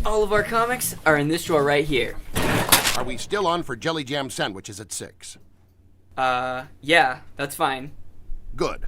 All of our comics are in this drawer right here. Are we still on for jelly jam sandwiches at 6? Yeah, that's fine. Good.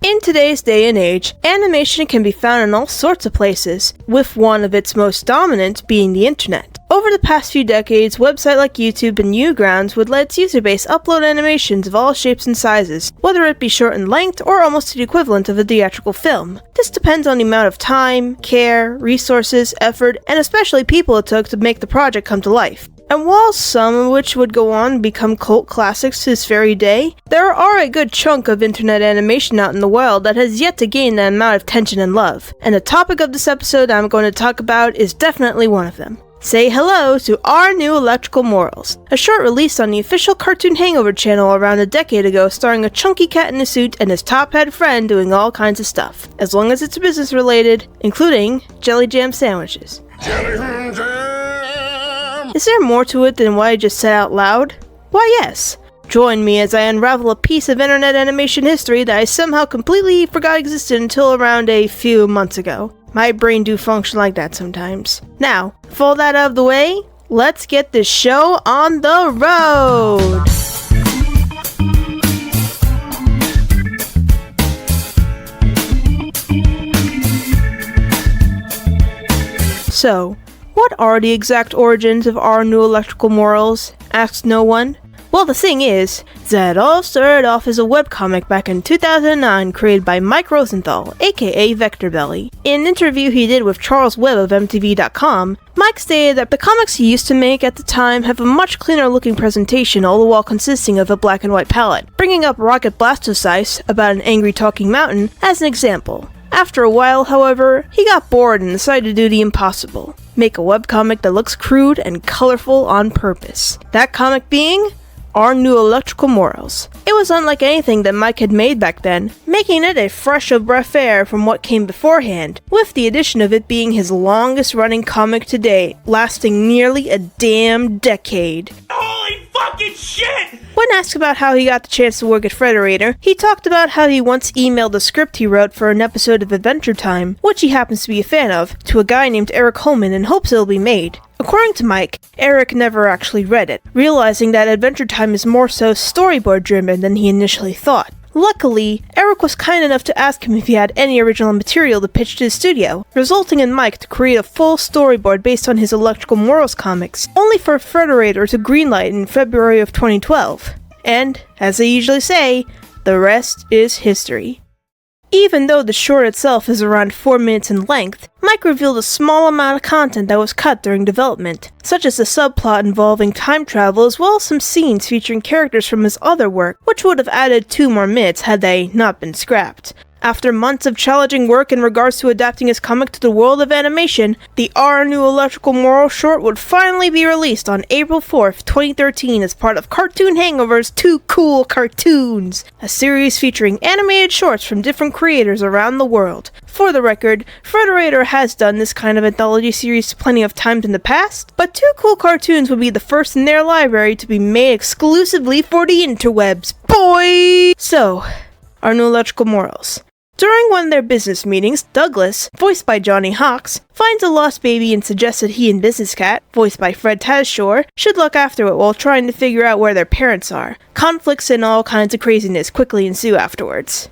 In today's day and age, animation can be found in all sorts of places, with one of its most dominant being the internet. Over the past few decades, websites like YouTube and Newgrounds would let its user base upload animations of all shapes and sizes, whether it be short in length or almost the equivalent of a theatrical film. This depends on the amount of time, care, resources, effort, and especially people it took to make the project come to life. And while some of which would go on to become cult classics to this very day, there are a good chunk of internet animation out in the world that has yet to gain that amount of attention and love. And the topic of this episode I'm going to talk about is definitely one of them. Say hello to Our New Electrical Morals, a short released on the official Cartoon Hangover channel around a decade ago starring a chunky cat in a suit and his top hat friend doing all kinds of stuff, as long as it's business related, including jelly jam sandwiches. Jelly jam! Is there more to it than what I just said out loud? Why yes. Join me as I unravel a piece of internet animation history that I somehow completely forgot existed until around a few months ago. My brain do function like that sometimes. Now, with all that out of the way, let's get this show on the road! So, what are the exact origins of Our New Electrical Morals? Asks no one. Well, the thing is, that all started off as a webcomic back in 2009 created by Mike Rosenthal, aka Vector Belly. In an interview he did with Charles Webb of MTV.com, Mike stated that the comics he used to make at the time have a much cleaner looking presentation, all the while consisting of a black and white palette, bringing up Rocket Blastocyst, about an angry talking mountain, as an example. After a while, however, he got bored and decided to do the impossible. Make a webcomic that looks crude and colorful on purpose. That comic being Our New Electrical Morals. It was unlike anything that Mike had made back then, making it a fresh of breath air from what came beforehand, with the addition of it being his longest running comic to date, lasting nearly a damn decade. Holy fucking shit! When asked about how he got the chance to work at Frederator, he talked about how he once emailed a script he wrote for an episode of Adventure Time, which he happens to be a fan of, to a guy named Eric Holman in hopes it'll be made. According to Mike, Eric never actually read it, realizing that Adventure Time is more so storyboard driven than he initially thought. Luckily, Eric was kind enough to ask him if he had any original material to pitch to his studio, resulting in Mike to create a full storyboard based on his Electrical Morals comics, only for Frederator to greenlight in February of 2012. And, as they usually say, the rest is history. Even though the short itself is around 4 minutes in length, Mike revealed a small amount of content that was cut during development, such as a subplot involving time travel as well as some scenes featuring characters from his other work, which would have added 2 more minutes had they not been scrapped. After months of challenging work in regards to adapting his comic to the world of animation, the Our New Electrical Moral short would finally be released on April 4th, 2013 as part of Cartoon Hangover's Too Cool Cartoons, a series featuring animated shorts from different creators around the world. For the record, Frederator has done this kind of anthology series plenty of times in the past, but Too Cool Cartoons would be the first in their library to be made exclusively for the interwebs, boy! So, Our New Electrical Morals. During one of their business meetings, Douglas, voiced by Johnny Hawks, finds a lost baby and suggests that he and Business Cat, voiced by Fred Tazshore, should look after it while trying to figure out where their parents are. Conflicts and all kinds of craziness quickly ensue afterwards.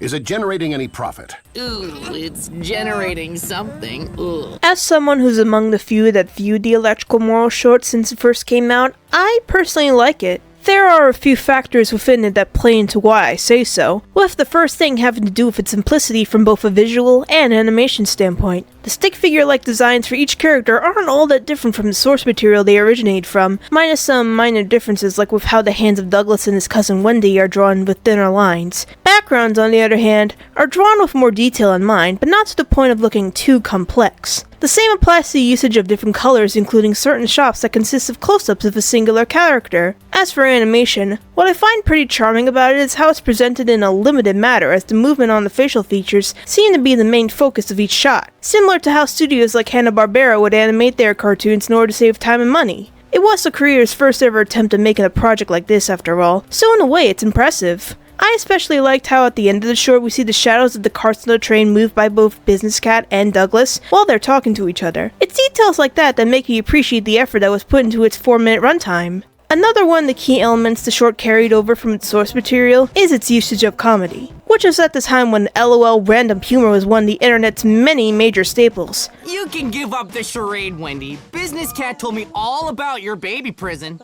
Is it generating any profit? Ooh, it's generating something. Ooh. As someone who's among the few that viewed the Electrical Moral short since it first came out, I personally like it. There are a few factors within it that play into why I say so, with the first thing having to do with its simplicity from both a visual and animation standpoint. The stick figure-like designs for each character aren't all that different from the source material they originate from, minus some minor differences like with how the hands of Douglas and his cousin Wendy are drawn with thinner lines. Backgrounds, on the other hand, are drawn with more detail in mind, but not to the point of looking too complex. The same applies to the usage of different colors, including certain shots that consist of close-ups of a singular character. As for animation, what I find pretty charming about it is how it's presented in a limited manner, as the movement on the facial features seem to be the main focus of each shot, similar to how studios like Hanna-Barbera would animate their cartoons in order to save time and money. It was the creator's first ever attempt at making a project like this after all, so in a way it's impressive. I especially liked how at the end of the short we see the shadows of the carts on the train moved by both Business Cat and Douglas while they're talking to each other. It's details like that that make you appreciate the effort that was put into its 4-minute runtime. Another one of the key elements the short carried over from its source material is its usage of comedy, which was at the time when LOL random humor was one of the internet's many major staples. You can give up the charade, Wendy. Business Cat told me all about your baby prison.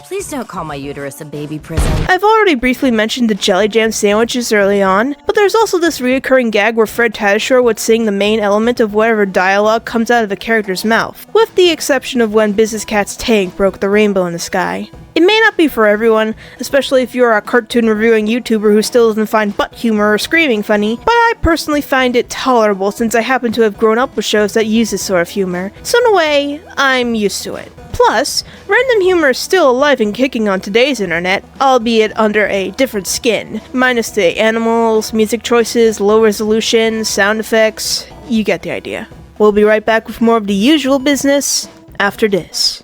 Please don't call my uterus a baby prison. I've already briefly mentioned the jelly jam sandwiches early on, but there's also this reoccurring gag where Fred Tatasciore would sing the main element of whatever dialogue comes out of a character's mouth, with the exception of when Business Cat's tank broke the rainbow in the sky. It may not be for everyone, especially if you're a cartoon reviewing YouTuber who still doesn't find butt humor or screaming funny, but I personally find it tolerable since I happen to have grown up with shows that use this sort of humor, so in a way, I'm used to it. Plus, random humor is still alive and kicking on today's internet, albeit under a different skin, minus the animals, music choices, low resolution, sound effects, you get the idea. We'll be right back with more of the usual business after this.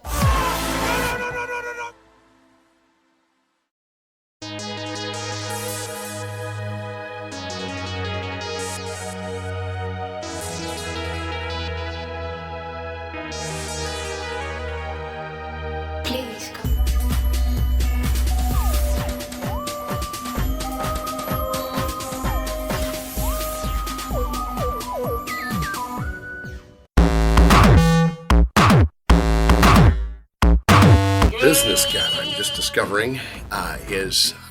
Business Cat, I'm just discovering, I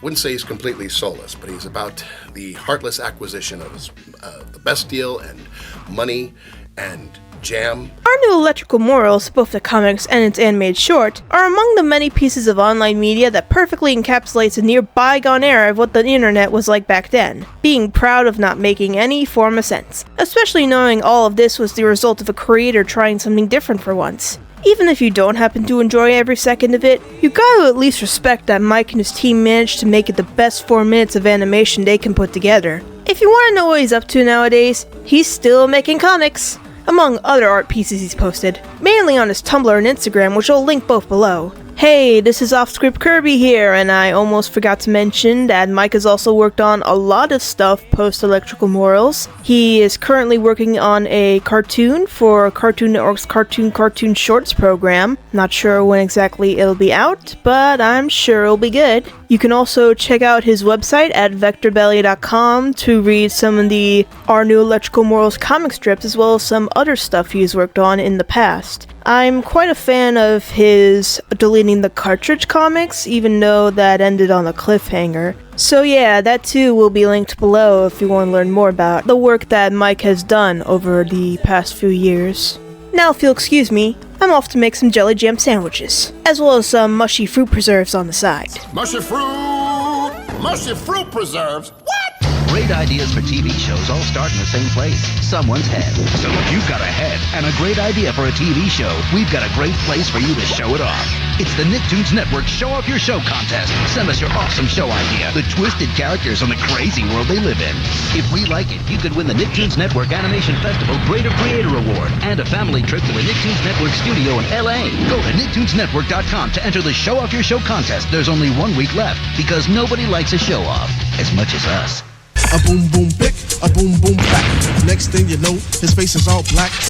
wouldn't say he's completely soulless, but he's about the heartless acquisition of the best deal and money and jam. Our New Electrical Morals, both the comics and its animated short, are among the many pieces of online media that perfectly encapsulates a near bygone era of what the internet was like back then, being proud of not making any form of sense, especially knowing all of this was the result of a creator trying something different for once. Even if you don't happen to enjoy every second of it, you gotta at least respect that Mike and his team managed to make it the best 4 minutes of animation they can put together. If you wanna know what he's up to nowadays, he's still making comics, among other art pieces he's posted, mainly on his Tumblr and Instagram, which I'll link both below. Hey, this is Off-Script Kirby here, and I almost forgot to mention that Mike has also worked on a lot of stuff post-Electrical Morals. He is currently working on a cartoon for Cartoon Network's Cartoon Shorts program. Not sure when exactly it'll be out, but I'm sure it'll be good. You can also check out his website at vectorbelly.com to read some of the Our New Electrical Morals comic strips, as well as some other stuff he's worked on in the past. I'm quite a fan of his deleting the cartridge comics, even though that ended on a cliffhanger. So yeah, that too will be linked below if you want to learn more about the work that Mike has done over the past few years. Now if you'll excuse me, I'm off to make some jelly jam sandwiches, as well as some mushy fruit preserves on the side. Mushy fruit preserves? What? Great ideas for TV shows all start in the same place, someone's head. So if you've got a head and a great idea for a TV show, we've got a great place for you to show it off. It's the Nicktoons Network Show Off Your Show contest. Send us your awesome show idea, the twisted characters and the crazy world they live in. If we like it, you could win the Nicktoons Network Animation Festival Greater Creator Award and a family trip to the Nicktoons Network studio in LA. Go to nicktoonsnetwork.com to enter the Show Off Your Show contest. There's only 1 week left because nobody likes a show off as much as us. A boom boom pick, a boom boom back. Next thing you know, his face is all black.